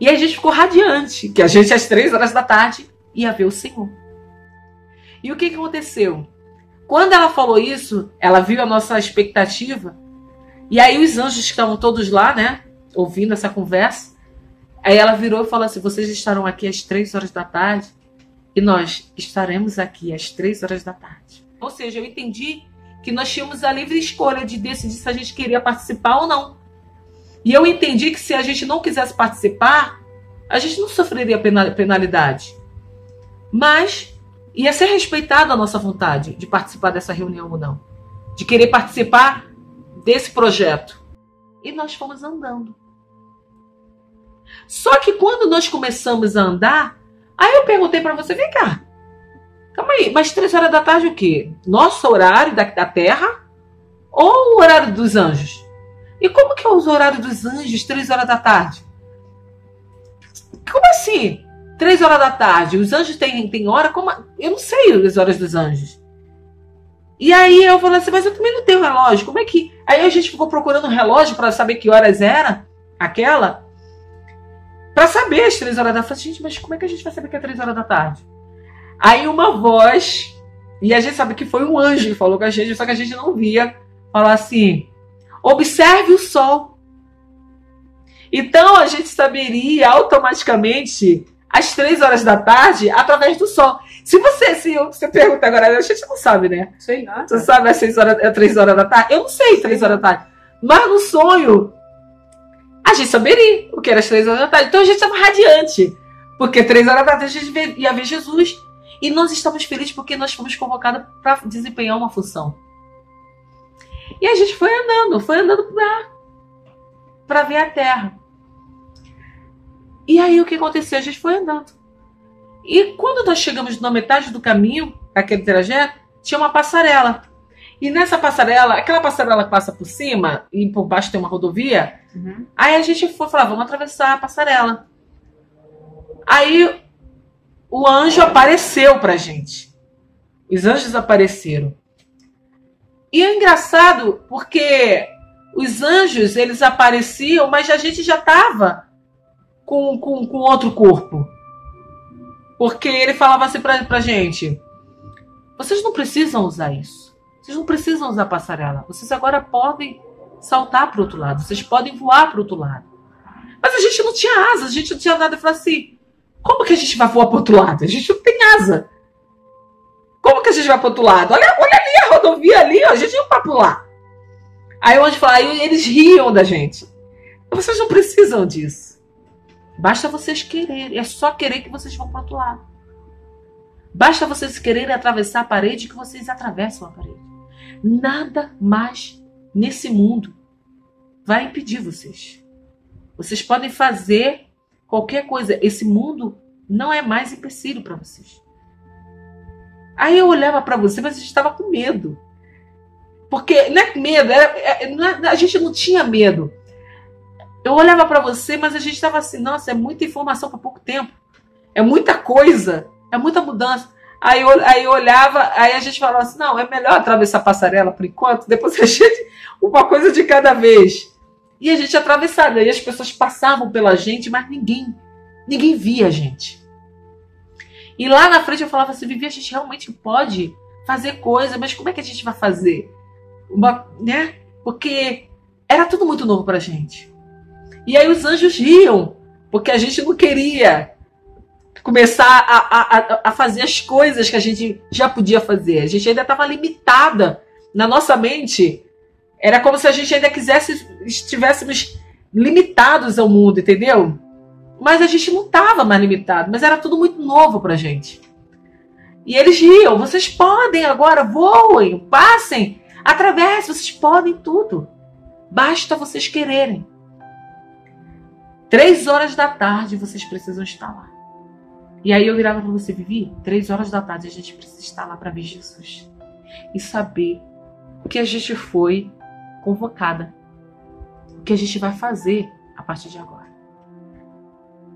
E a gente ficou radiante, que a gente às 3 horas da tarde ia ver o Senhor. E o que aconteceu? Quando ela falou isso, ela viu a nossa expectativa. E aí os anjos que estavam todos lá, né, ouvindo essa conversa, aí ela virou e falou assim: vocês estarão aqui às 3 horas da tarde e nós estaremos aqui às 3 horas da tarde. Ou seja, eu entendi que nós tínhamos a livre escolha de decidir se a gente queria participar ou não. E eu entendi que se a gente não quisesse participar, a gente não sofreria penalidade. Mas ia ser respeitada a nossa vontade de participar dessa reunião ou não. De querer participar desse projeto. E nós fomos andando. Só que quando nós começamos a andar, aí eu perguntei para você: vem cá, calma aí, mas 3 horas da tarde o quê? Nosso horário da Terra ou o horário dos anjos? E como que é o horário dos anjos 3 horas da tarde? Como assim? 3 horas da tarde, os anjos têm hora? Como? Eu não sei as horas dos anjos. E aí eu falei assim: mas eu também não tenho relógio, como é que... Aí a gente ficou procurando um relógio para saber que horas era aquela, para saber as 3 horas da tarde. Eu falei: gente, mas como é que a gente vai saber que é 3 horas da tarde? Aí uma voz, e a gente sabe que foi um anjo que falou com a gente, só que a gente não via, falar assim: observe o sol. Então a gente saberia automaticamente às 3 horas da tarde através do sol. Se você pergunta agora, a gente não sabe, né? Sei nada. Você sabe às 3 horas da tarde? Eu não sei 3 horas da tarde. Mas no sonho, a gente saberia o que era às 3 horas da tarde. Então a gente estava radiante. Porque 3 horas da tarde a gente ia ver Jesus. E nós estamos felizes porque nós fomos convocados para desempenhar uma função. E a gente foi andando para ver a terra. E aí o que aconteceu? A gente foi andando. E quando nós chegamos na metade do caminho, aquele trajeto, tinha uma passarela. E nessa passarela, aquela passarela que passa por cima e por baixo tem uma rodovia, aí a gente foi falar: vamos atravessar a passarela. Aí o anjo apareceu pra gente. Os anjos apareceram. E é engraçado porque os anjos, eles apareciam, mas a gente já estava com outro corpo. Porque ele falava assim pra gente: vocês não precisam usar isso. Vocês não precisam usar passarela. Vocês agora podem saltar para o outro lado. Vocês podem voar para o outro lado. Mas a gente não tinha asa, a gente não tinha nada. Eu falei assim: como que a gente vai voar para o outro lado? A gente não tem asa. Como que a gente vai para o outro lado? Olha ali a rodovia ali, ó, a gente não vai pular. Aí onde fala, aí eles riam da gente. Vocês não precisam disso. Basta vocês quererem. É só querer que vocês vão para o outro lado. Basta vocês quererem atravessar a parede que vocês atravessam a parede. Nada mais nesse mundo vai impedir vocês. Vocês podem fazer qualquer coisa. Esse mundo não é mais empecilho para vocês. Aí eu olhava para você, mas a gente estava com medo. Porque não é medo, a gente não tinha medo. Eu olhava para você, mas a gente estava assim: nossa, é muita informação para pouco tempo. É muita coisa, é muita mudança. Aí eu olhava, aí a gente falava assim: não, é melhor atravessar a passarela por enquanto, depois a gente, uma coisa de cada vez. E a gente atravessava, e as pessoas passavam pela gente, mas ninguém via a gente. E lá na frente eu falava assim: Vivi, a gente realmente pode fazer coisa, mas como é que a gente vai fazer? Né? Porque era tudo muito novo pra gente. E aí os anjos riam, porque a gente não queria começar a fazer as coisas que a gente já podia fazer. A gente ainda estava limitada na nossa mente, era como se a gente ainda estivéssemos limitados ao mundo, entendeu? Mas a gente não estava mais limitado, mas era tudo muito novo pra gente. E eles riam, vocês podem agora, voem, passem, atravessem, vocês podem tudo. Basta vocês quererem. 3 horas da tarde vocês precisam estar lá. E aí eu virava para você, Vivi, 3 horas da tarde a gente precisa estar lá para ver Jesus. E saber o que a gente foi convocada. O que a gente vai fazer a partir de agora.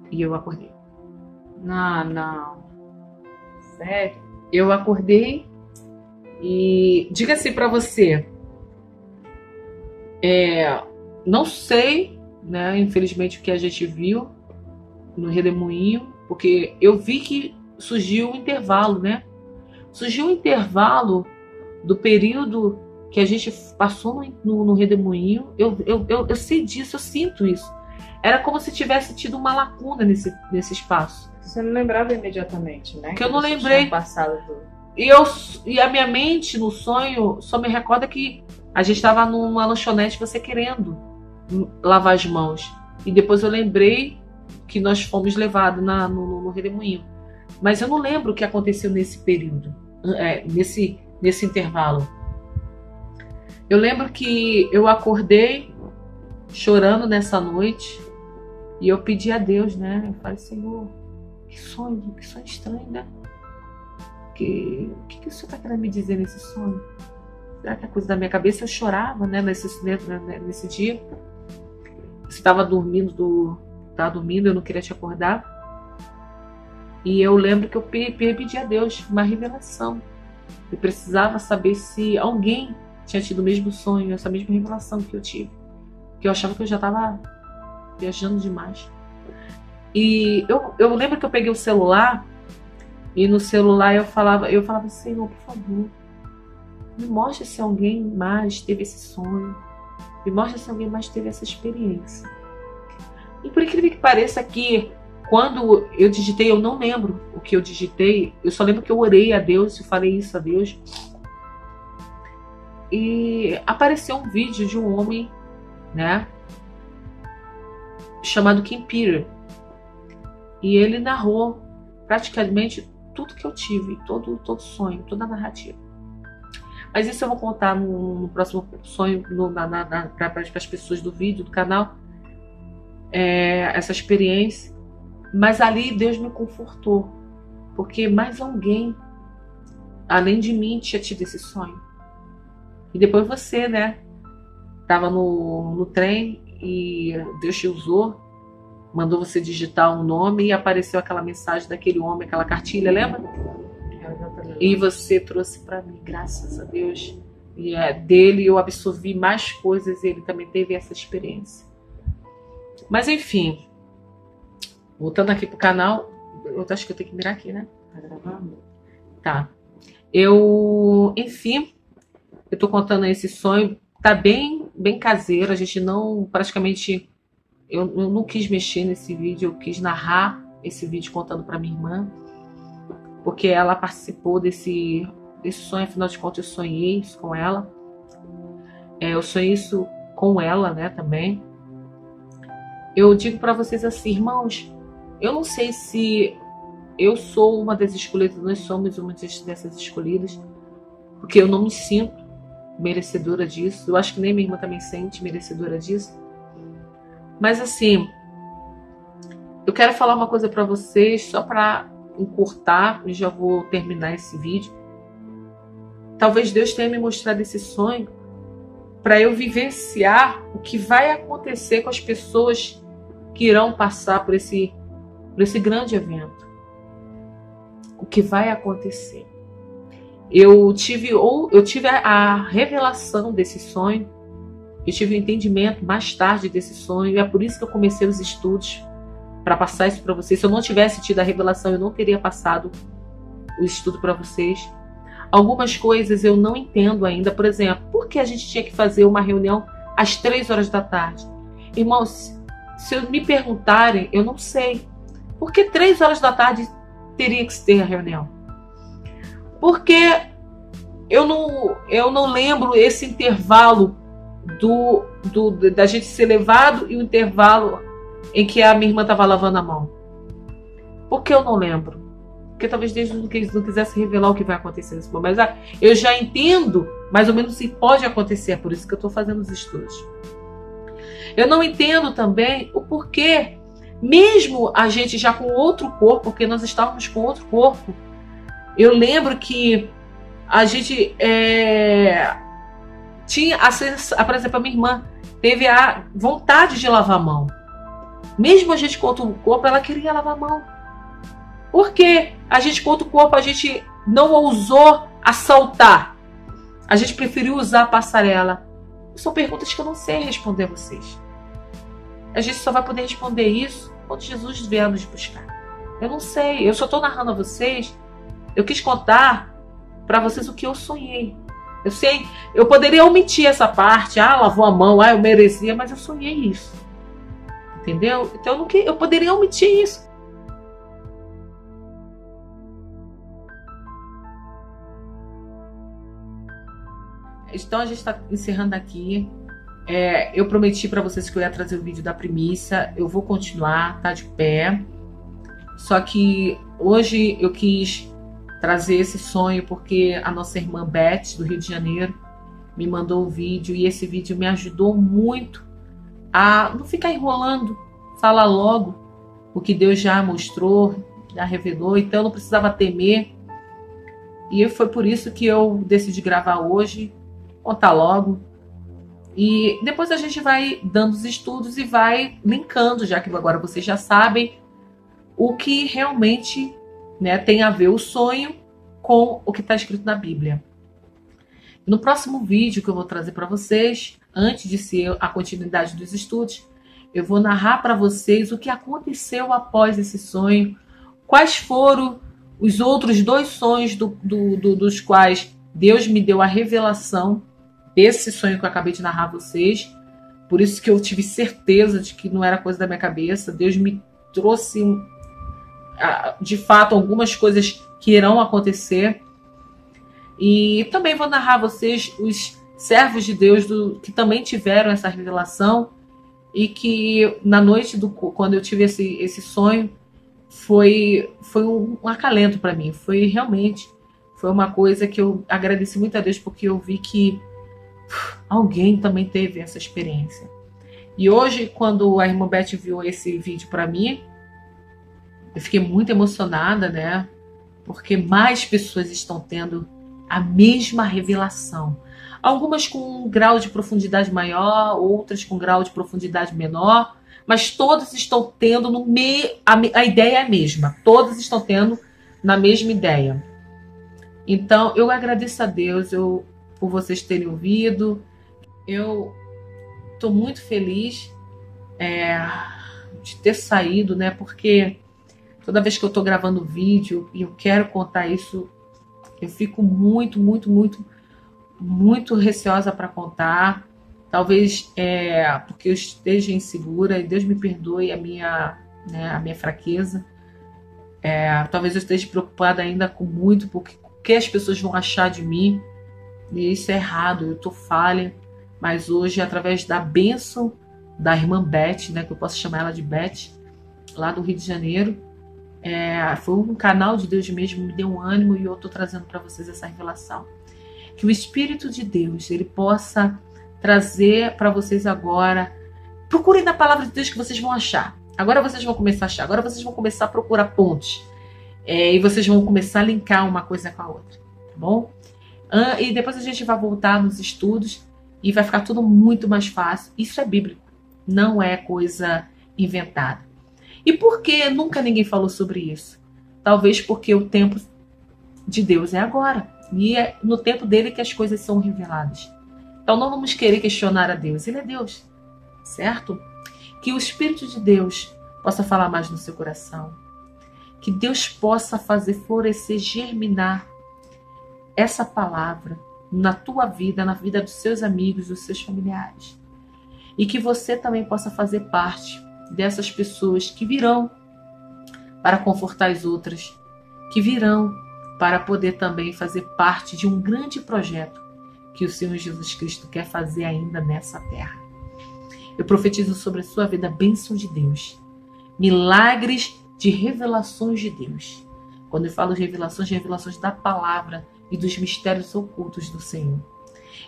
E eu acordei. Não. Sério? Eu acordei e diga assim para você, não sei, né, infelizmente, o que a gente viu no Redemoinho, porque eu vi que surgiu um intervalo, né? Surgiu um intervalo do período que a gente passou no Redemoinho. Eu sei disso, eu sinto isso. Era como se tivesse tido uma lacuna nesse espaço. Você não lembrava imediatamente, né? Que eu não lembrei. E a minha mente, no sonho, só me recorda que a gente estava numa lanchonete, você querendo lavar as mãos. E depois eu lembrei que nós fomos levados no Redemoinho. Mas eu não lembro o que aconteceu nesse período, nesse intervalo. Eu lembro que eu acordei chorando nessa noite e eu pedi a Deus, né? Eu falei, Senhor, que sonho estranho, né? O que o Senhor está querendo me dizer nesse sonho? Será que é coisa da minha cabeça? Eu chorava, né, nesse dia. Você estava dormindo, eu não queria te acordar. E eu lembro que eu pedi a Deus uma revelação. Eu precisava saber se alguém tinha tido o mesmo sonho, essa mesma revelação que eu tive. Porque eu achava que eu já estava viajando demais. E eu lembro que eu peguei o celular e no celular eu falava, Senhor, por favor, me mostre se alguém mais teve esse sonho. Me mostre se alguém mais teve essa experiência. E por incrível que pareça que quando eu digitei, eu não lembro o que eu digitei. Eu só lembro que eu orei a Deus e falei isso a Deus. E apareceu um vídeo de um homem, né, chamado Kim Peter. E ele narrou praticamente tudo que eu tive, todo sonho, toda a narrativa. Mas isso eu vou contar no próximo sonho, para as pessoas do vídeo, do canal, essa experiência. Mas ali Deus me confortou, porque mais alguém, além de mim, tinha tido esse sonho. E depois você, né, estava no trem e Deus te usou, mandou você digitar um nome e apareceu aquela mensagem daquele homem, aquela cartilha, lembra? E você trouxe para mim, graças a Deus. E dele eu absorvi mais coisas e ele também teve essa experiência. Mas enfim, voltando aqui pro canal, eu acho que eu tenho que mirar aqui, né? Tá gravando? Tá. Enfim, eu tô contando esse sonho, tá bem caseiro, a gente não, praticamente, eu não quis mexer nesse vídeo, eu quis narrar esse vídeo contando para minha irmã, porque ela participou desse sonho, afinal de contas eu sonhei isso com ela. Eu sonhei isso com ela, né, também. Eu digo para vocês assim, irmãos, eu não sei se eu sou uma das escolhidas, nós somos uma dessas escolhidas, porque eu não me sinto merecedora disso. Eu acho que nem minha irmã também sente merecedora disso. Mas assim, eu quero falar uma coisa para vocês, só para encurtar, e já vou terminar esse vídeo. Talvez Deus tenha me mostrado esse sonho para eu vivenciar o que vai acontecer com as pessoas que irão passar por esse grande evento. O que vai acontecer. Eu tive a revelação desse sonho, eu tive o entendimento mais tarde desse sonho, e é por isso que eu comecei os estudos, para passar isso para vocês. Se eu não tivesse tido a revelação, eu não teria passado o estudo para vocês. Algumas coisas eu não entendo ainda. Por exemplo, por que a gente tinha que fazer uma reunião às 3 horas da tarde? Irmãos, se me perguntarem, eu não sei. Por que 3 horas da tarde teria que ter a reunião? Porque eu não lembro esse intervalo da gente ser levado e o intervalo em que a minha irmã estava lavando a mão. Por que eu não lembro? Porque talvez Deus não quisesse revelar o que vai acontecer nesse momento. Mas eu já entendo mais ou menos o que pode acontecer, por isso que eu estou fazendo os estudos. Eu não entendo também o porquê, mesmo a gente já com outro corpo, porque nós estávamos com outro corpo. Eu lembro que a gente tinha acesso, por exemplo, a minha irmã teve a vontade de lavar a mão. Mesmo a gente com outro corpo, ela queria lavar a mão. Por quê? A gente com outro corpo, a gente não ousou assaltar. A gente preferiu usar a passarela. São perguntas que eu não sei responder a vocês. A gente só vai poder responder isso quando Jesus vier nos buscar. Eu não sei, eu só estou narrando a vocês. Eu quis contar para vocês o que eu sonhei. Eu sei, eu poderia omitir essa parte. Lavou a mão, eu merecia, mas eu sonhei isso. Entendeu? Então eu poderia omitir isso. Então a gente está encerrando aqui. Eu prometi para vocês que eu ia trazer o vídeo da primícia. Eu vou continuar, tá de pé. Só que hoje eu quis trazer esse sonho porque a nossa irmã Beth, do Rio de Janeiro, me mandou o vídeo. E esse vídeo me ajudou muito a não ficar enrolando. Falar logo o que Deus já mostrou, já revelou. Então eu não precisava temer. E foi por isso que eu decidi gravar hoje. Contar logo. E depois a gente vai dando os estudos e vai linkando, já que agora vocês já sabem o que realmente, né, tem a ver o sonho com o que está escrito na Bíblia. No próximo vídeo que eu vou trazer para vocês, antes de ser a continuidade dos estudos, eu vou narrar para vocês o que aconteceu após esse sonho, quais foram os outros 2 sonhos dos quais Deus me deu a revelação desse sonho que eu acabei de narrar a vocês. Por isso que eu tive certeza de que não era coisa da minha cabeça. Deus me trouxe, de fato, algumas coisas que irão acontecer. E também vou narrar a vocês os servos de Deus que também tiveram essa revelação e que na noite quando eu tive esse sonho foi um acalento para mim. Foi uma coisa que eu agradeci muito a Deus, porque eu vi que alguém também teve essa experiência. E hoje, quando a irmã Beth enviou esse vídeo para mim, eu fiquei muito emocionada, né? Porque mais pessoas estão tendo a mesma revelação. Algumas com um grau de profundidade maior, outras com um grau de profundidade menor, mas todas estão tendo a ideia é a mesma. Todas estão tendo na mesma ideia. Então, eu agradeço a Deus por vocês terem ouvido. Eu estou muito feliz de ter saído, né? Porque toda vez que eu estou gravando vídeo e eu quero contar isso, eu fico muito, muito, muito, muito receosa para contar. Talvez porque eu esteja insegura, e Deus me perdoe a minha fraqueza. Talvez eu esteja preocupada ainda com muito, porque o que as pessoas vão achar de mim. E isso é errado, eu estou falha. Mas hoje, através da bênção da irmã Beth, né, que eu posso chamar ela de Beth, lá do Rio de Janeiro, foi um canal de Deus mesmo, me deu um ânimo, e eu estou trazendo para vocês essa revelação. Que o Espírito de Deus, ele possa trazer para vocês agora. Procurem na palavra de Deus que vocês vão achar. Agora vocês vão começar a achar. Agora vocês vão começar a procurar pontes. E vocês vão começar a linkar uma coisa com a outra. Tá bom? E depois a gente vai voltar nos estudos e vai ficar tudo muito mais fácil. Isso é bíblico. Não é coisa inventada. E por que nunca ninguém falou sobre isso? Talvez porque o tempo de Deus é agora. E é no tempo dele que as coisas são reveladas. Então não vamos querer questionar a Deus. Ele é Deus, certo? Que o Espírito de Deus possa falar mais no seu coração. Que Deus possa fazer florescer, germinar essa palavra na tua vida, na vida dos seus amigos, dos seus familiares. E que você também possa fazer parte dessas pessoas que virão para confortar as outras, que virão para poder também fazer parte de um grande projeto que o Senhor Jesus Cristo quer fazer ainda nessa terra. Eu profetizo sobre a sua vida a bênção de Deus, milagres de revelações de Deus. Quando eu falo de revelações da palavra e dos mistérios ocultos do Senhor.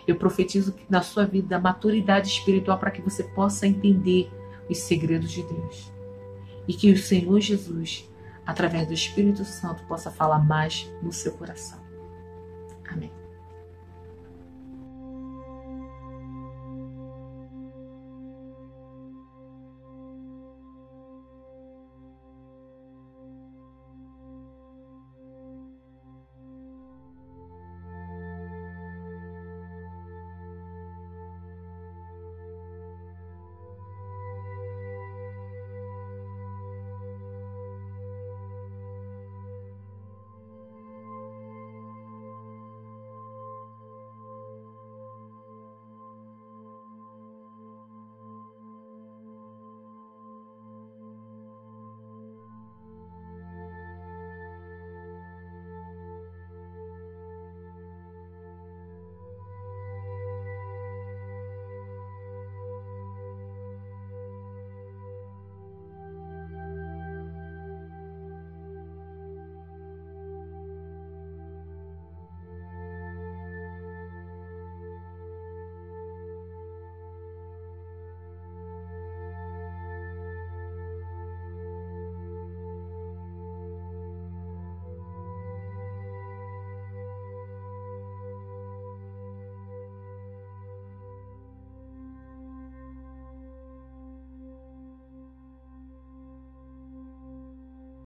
Eu profetizo na sua vida a maturidade espiritual para que você possa entender os segredos de Deus. E que o Senhor Jesus, através do Espírito Santo, possa falar mais no seu coração. Amém.